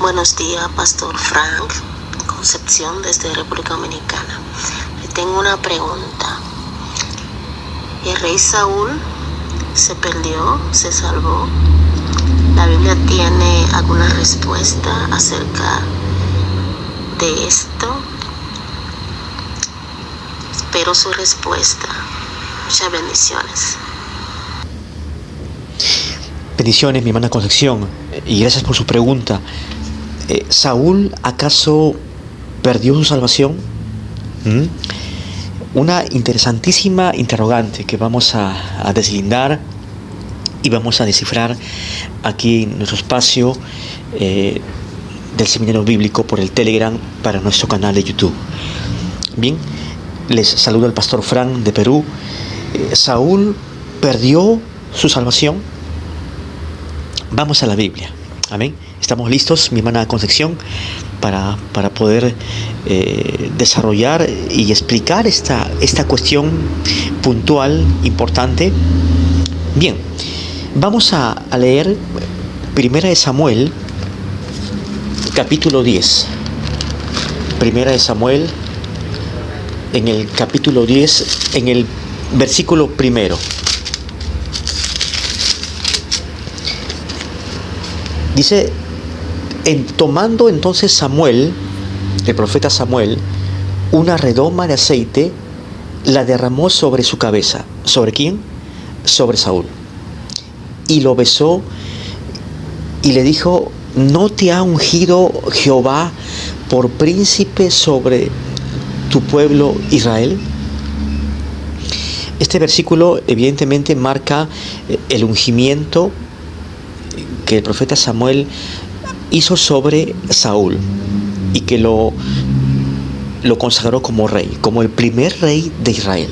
Buenos días, Pastor Frank, Concepción desde República Dominicana. Le tengo una pregunta. ¿El rey Saúl se perdió, se salvó? ¿La Biblia tiene alguna respuesta acerca de esto? Espero su respuesta. Muchas bendiciones. Bendiciones, mi hermana Concepción, y gracias por su pregunta. ¿Saúl acaso perdió su salvación? Una interesantísima interrogante que vamos a deslindar y vamos a descifrar aquí en nuestro espacio del Seminario Bíblico por el Telegram para nuestro canal de YouTube. Bien, les saluda el Pastor Frank de Perú. ¿Saúl perdió su salvación? Vamos a la Biblia. Amén. Estamos listos, mi hermana Concepción, para poder desarrollar y explicar esta cuestión puntual, importante. Bien, vamos a leer 1 Samuel, capítulo 10. 1 Samuel, en el capítulo 10, en el versículo primero. Dice, tomando entonces Samuel, el profeta Samuel, una redoma de aceite, la derramó sobre su cabeza. ¿Sobre quién? Sobre Saúl. Y lo besó y le dijo, ¿no te ha ungido Jehová por príncipe sobre tu pueblo Israel? Este versículo evidentemente marca el ungimiento que el profeta Samuel hizo sobre Saúl y que lo consagró como rey, como el primer rey de Israel.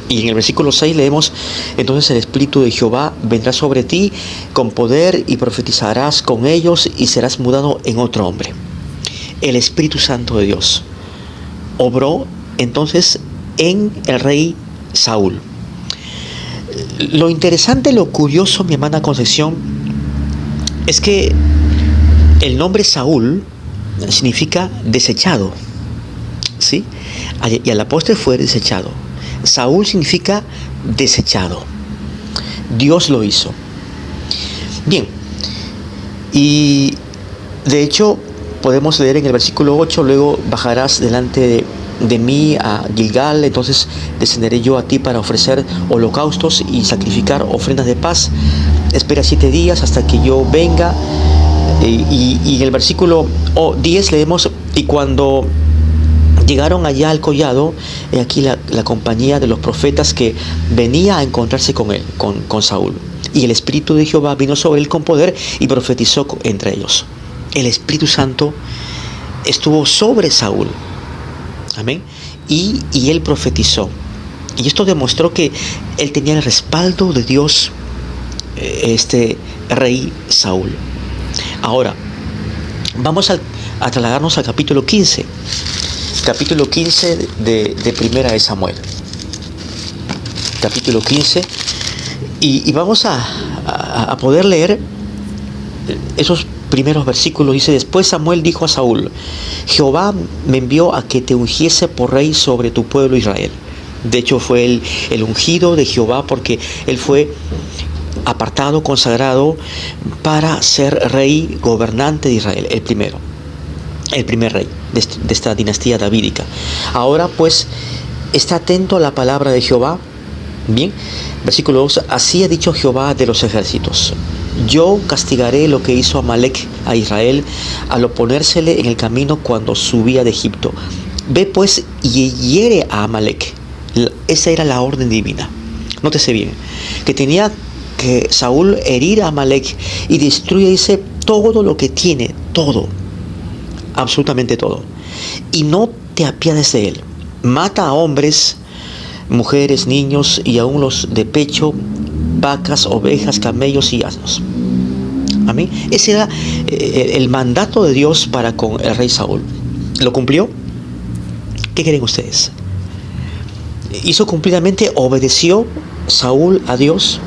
Y en el versículo 6 leemos, entonces el Espíritu de Jehová vendrá sobre ti con poder y profetizarás con ellos y serás mudado en otro hombre. El Espíritu Santo de Dios obró entonces en el rey Saúl. Lo interesante, lo curioso, mi hermana Concepción, es que el nombre Saúl significa desechado, ¿sí? Y al apóstol fue desechado. Saúl significa desechado. Dios lo hizo. Bien, y de hecho podemos leer en el versículo 8, luego bajarás delante de mí a Gilgal, entonces descenderé yo a ti para ofrecer holocaustos y sacrificar ofrendas de paz. Espera 7 días hasta que yo venga. Y en el versículo 10 leemos, y cuando llegaron allá al collado, aquí la compañía de los profetas que venía a encontrarse con él, con Saúl. Y el Espíritu de Jehová vino sobre él con poder y profetizó entre ellos. El Espíritu Santo estuvo sobre Saúl. Amén. Y él profetizó. Y esto demostró que él tenía el respaldo de Dios, este rey Saúl. Ahora, vamos a trasladarnos al capítulo 15. Capítulo 15 de 1 Samuel. Capítulo 15. Y vamos a poder leer esos primeros versículos. Dice, después Samuel dijo a Saúl, Jehová me envió a que te ungiese por rey sobre tu pueblo Israel. De hecho fue el ungido de Jehová, porque él fue apartado, consagrado para ser rey, gobernante de Israel, el primer rey de esta dinastía davídica. Ahora pues está atento a la palabra de Jehová. Bien, versículo 2, así ha dicho Jehová de los ejércitos, yo castigaré lo que hizo Amalec a Israel al oponérsele en el camino cuando subía de Egipto. Ve pues y hiere a Amalec. Esa era la orden divina. Nótese bien, que tenía que Saúl herir a Amalec y destruye, dice, todo lo que tiene, todo, absolutamente todo. Y no te apiades de él. Mata a hombres, mujeres, niños y aún los de pecho, vacas, ovejas, camellos y asnos. Amén. Ese era el mandato de Dios para con el rey Saúl. ¿Lo cumplió? ¿Qué creen ustedes? ¿Hizo cumplidamente? ¿Obedeció Saúl a Dios?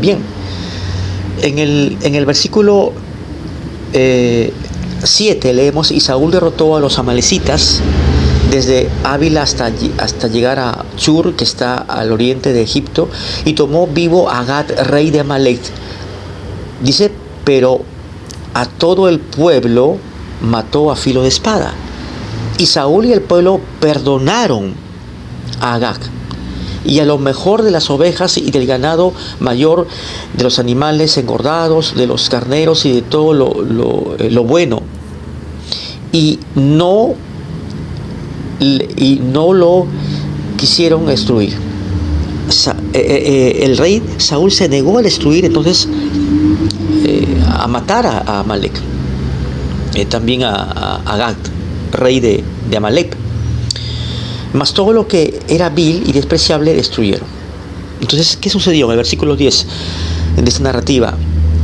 Bien. En el versículo 7 leemos: y Saúl derrotó a los amalecitas desde Ávila hasta llegar a Chur, que está al oriente de Egipto, y tomó vivo a Agag, rey de Amalec. Dice, pero a todo el pueblo mató a filo de espada. Y Saúl y el pueblo perdonaron a Agag, y a lo mejor de las ovejas y del ganado mayor, de los animales engordados, de los carneros y de todo lo bueno, y no lo quisieron destruir. El rey Saúl se negó a destruir entonces a matar a Amalec, también a Agag, rey de Amalec. Mas todo lo que era vil y despreciable destruyeron. Entonces, ¿qué sucedió? En el versículo 10 de esta narrativa: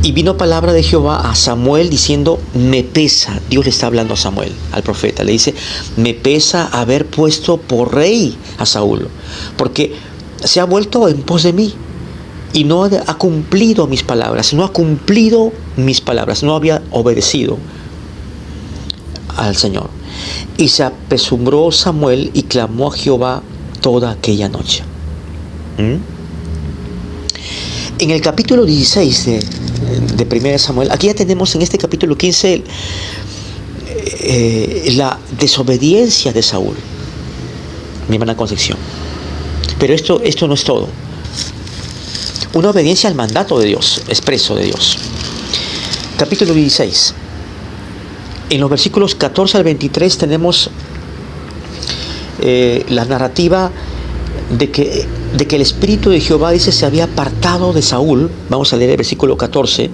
y vino palabra de Jehová a Samuel diciendo, me pesa. Dios le está hablando a Samuel, al profeta, le dice, me pesa haber puesto por rey a Saúl, porque se ha vuelto en pos de mí y no ha cumplido mis palabras, no había obedecido al Señor. Y se apesumbró Samuel y clamó a Jehová toda aquella noche. En el capítulo 16 de 1 Samuel, aquí ya tenemos en este capítulo 15 la desobediencia de Saúl, mi hermana Concepción. Pero esto no es todo. Una obediencia al mandato de Dios, expreso de Dios. Capítulo 16. En los versículos 14 al 23 tenemos la narrativa de que el Espíritu de Jehová, dice, se había apartado de Saúl. Vamos a leer el versículo 14.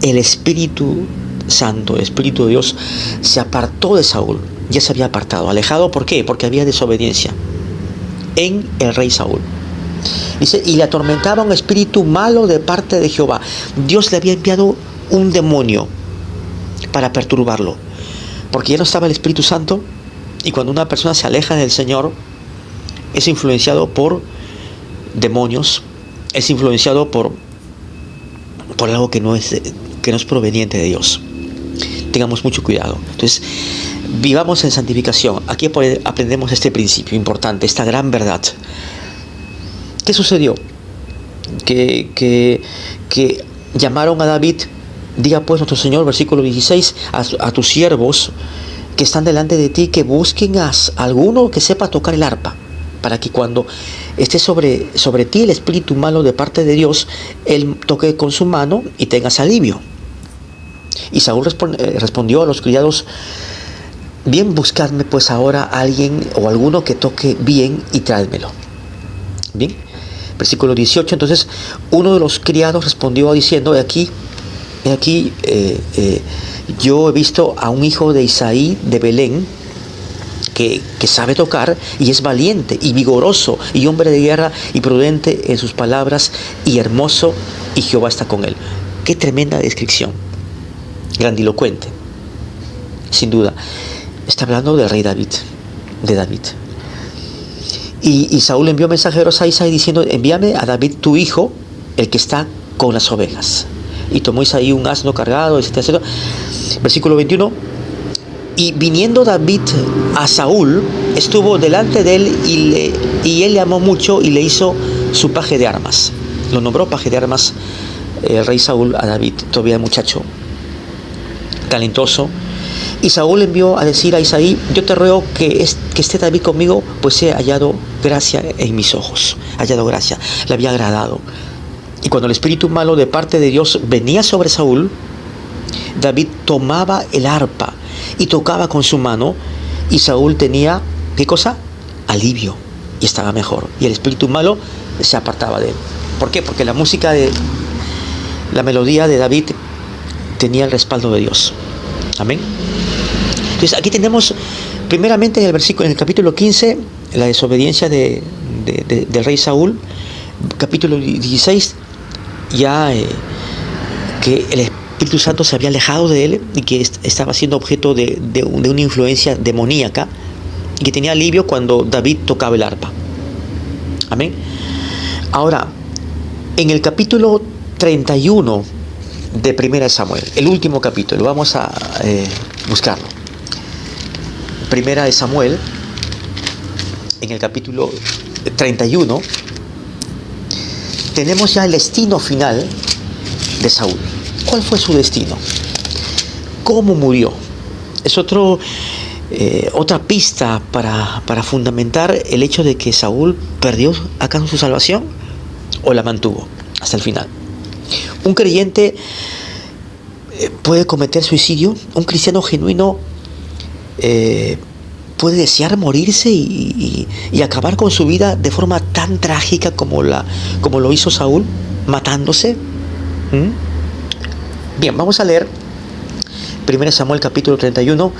El Espíritu Santo, el Espíritu de Dios, se apartó de Saúl. Ya se había apartado, alejado. ¿Por qué? Porque había desobediencia en el rey Saúl. Dice, y le atormentaba un espíritu malo de parte de Jehová. Dios le había enviado un demonio para perturbarlo, porque ya no estaba el Espíritu Santo. Y cuando una persona se aleja del Señor, es influenciado por demonios, es influenciado por algo que no es proveniente de Dios. Tengamos mucho cuidado. Entonces, vivamos en santificación. Aquí aprendemos este principio importante, esta gran verdad. ¿Qué sucedió? Que llamaron a David. Diga pues nuestro Señor, versículo 16, a tus siervos que están delante de ti, que busquen a alguno que sepa tocar el arpa, para que cuando esté sobre ti el espíritu malo de parte de Dios, él toque con su mano y tengas alivio. Y Saúl respondió a los criados, bien, buscadme pues ahora a alguien o alguno que toque bien y tráedmelo. Bien, versículo 18, entonces uno de los criados respondió diciendo, aquí yo he visto a un hijo de Isaí de Belén que sabe tocar y es valiente y vigoroso y hombre de guerra y prudente en sus palabras y hermoso, y Jehová está con él. Qué tremenda descripción, grandilocuente, sin duda. Está hablando del rey David, y Saúl envió mensajeros a Isaí diciendo, envíame a David tu hijo, el que está con las ovejas. Y tomó Isaí un asno cargado, etc. Versículo 21. Y viniendo David a Saúl, estuvo delante de él y él le amó mucho y le hizo su paje de armas. Lo nombró paje de armas el rey Saúl a David, todavía muchacho, talentoso. Y Saúl envió a decir a Isaí, yo te ruego que esté David conmigo, pues he hallado gracia en mis ojos. Hallado gracia, le había agradado. Y cuando el espíritu malo de parte de Dios venía sobre Saúl, David tomaba el arpa y tocaba con su mano, y Saúl tenía, ¿qué cosa? Alivio, y estaba mejor. Y el espíritu malo se apartaba de él. ¿Por qué? Porque la melodía de David tenía el respaldo de Dios. Amén. Entonces aquí tenemos primeramente en el capítulo 15 la desobediencia del rey Saúl. Capítulo 16 ya que el Espíritu Santo se había alejado de él y que estaba siendo objeto de una influencia demoníaca, y que tenía alivio cuando David tocaba el arpa. Amén. Ahora, en el capítulo 31 de 1 Samuel, el último capítulo, vamos a buscarlo. Primera de Samuel, en el capítulo 31, tenemos ya el destino final de Saúl. ¿Cuál fue su destino? ¿Cómo murió? Es otra pista para fundamentar el hecho de que Saúl perdió acaso su salvación o la mantuvo hasta el final. Un creyente puede cometer suicidio. Un cristiano genuino puede desear morirse y acabar con su vida de forma tan trágica como lo hizo Saúl, matándose. Bien, vamos a leer 1 Samuel capítulo 31,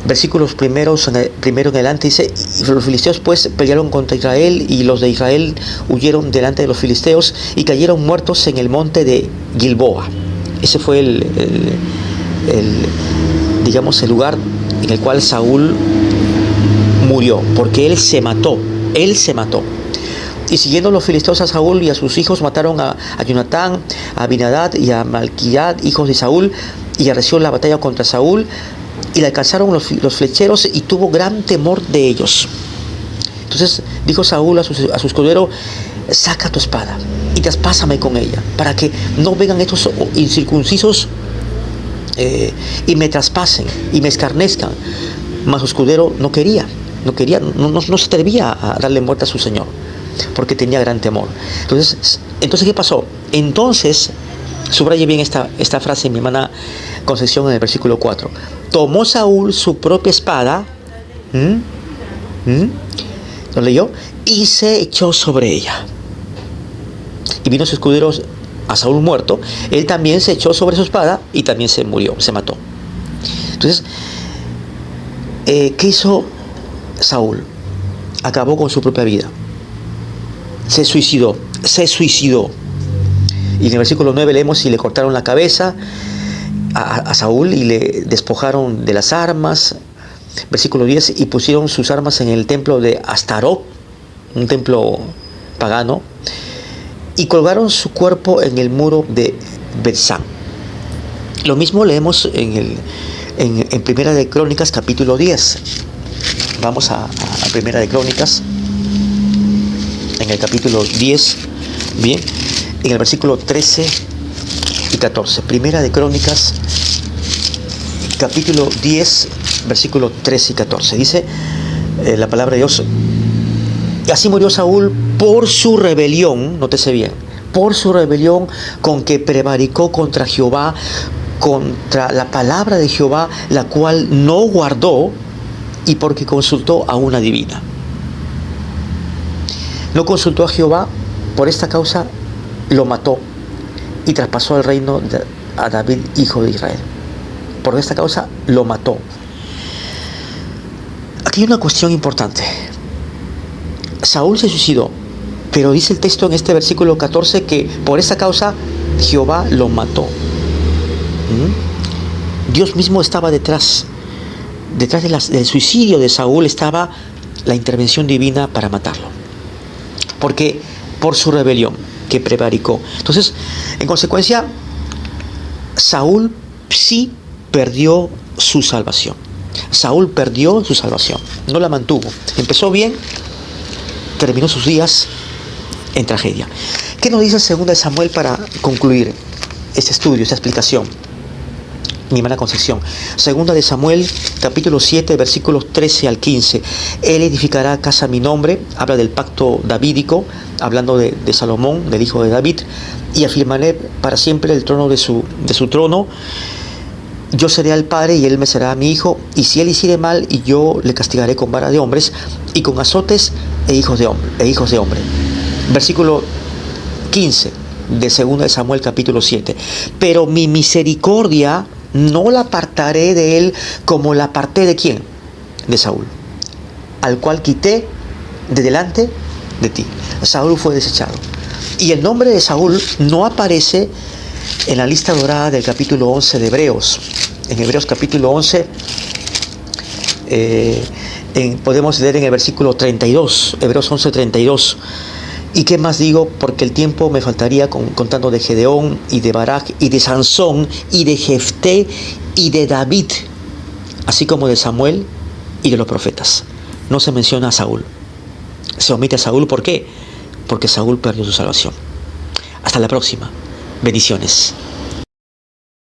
versículos primero en adelante. Dice: los filisteos pues pelearon contra Israel, y los de Israel huyeron delante de los filisteos y cayeron muertos en el monte de Gilboa. Ese fue el lugar en el cual Saúl murió, porque él se mató. Y siguiendo los filisteos a Saúl y a sus hijos, mataron a Jonatán, a Abinadab y a Malquidad, hijos de Saúl, y arreció la batalla contra Saúl, y le alcanzaron los flecheros, y tuvo gran temor de ellos. Entonces dijo Saúl a su escudero: saca tu espada y traspásame con ella, para que no vengan estos incircuncisos y me traspasen y me escarnezcan. Mas su escudero no se atrevía a darle muerte a su señor, porque tenía gran temor. Entonces ¿qué pasó? Entonces, subraye bien esta frase, mi hermana Concepción, en el versículo 4. Tomó Saúl su propia espada, ¿lo leyó? Y se echó sobre ella. Y vino su escudero a Saúl muerto. Él también se echó sobre su espada y también se murió, se mató. Entonces, ¿qué hizo Saúl? Acabó con su propia vida. Se suicidó. Y en el versículo 9 leemos: y le cortaron la cabeza a Saúl y le despojaron de las armas. Versículo 10: y pusieron sus armas en el templo de Astarot, un templo pagano, y colgaron su cuerpo en el muro de Betsán. Lo mismo leemos en Primera de Crónicas capítulo 10. Vamos a Primera de Crónicas, en el capítulo 10, bien, en el versículo 13 y 14. Primera de Crónicas, capítulo 10, versículo 13 y 14. Dice la palabra de Dios: y así murió Saúl por su rebelión, nótese bien, por su rebelión con que prevaricó contra Jehová, contra la palabra de Jehová, la cual no guardó, y porque consultó a una divina. No consultó a Jehová, por esta causa lo mató y traspasó el reino a David, hijo de Israel. Por esta causa lo mató. Aquí hay una cuestión importante. Saúl se suicidó, pero dice el texto en este versículo 14 que por esta causa Jehová lo mató. Dios mismo estaba detrás del suicidio de Saúl, estaba la intervención divina para matarlo, porque por su rebelión que prevaricó. Entonces, en consecuencia, Saúl sí perdió su salvación. Saúl perdió su salvación, no la mantuvo. Empezó bien, terminó sus días en tragedia. ¿Qué nos dice 2 Samuel para concluir este estudio, esta explicación? Mi hermana Concepción. 2 Samuel, capítulo 7, versículos 13 al 15. Él edificará casa a mi nombre. Habla del pacto davídico, hablando de Salomón, del hijo de David. Y afirmaré para siempre el trono de su trono. Yo seré el padre y él me será mi hijo. Y si él hiciere mal, y yo le castigaré con vara de hombres y con azotes e hijos de hombre. Versículo 15 de 2 Samuel, capítulo 7. Pero mi misericordia no la apartaré de él, como la aparté de ¿quién? De Saúl, al cual quité de delante de ti. Saúl fue desechado. Y el nombre de Saúl no aparece en la lista dorada del capítulo 11 de Hebreos. En Hebreos capítulo 11 podemos leer en el versículo 32, Hebreos 11, 32. ¿Y qué más digo? Porque el tiempo me faltaría contando de Gedeón y de Barak y de Sansón y de Jefté y de David así como de Samuel y de los profetas. No se menciona a Saúl. Se omite a Saúl, ¿por qué? Porque Saúl perdió su salvación. Hasta la próxima. Bendiciones.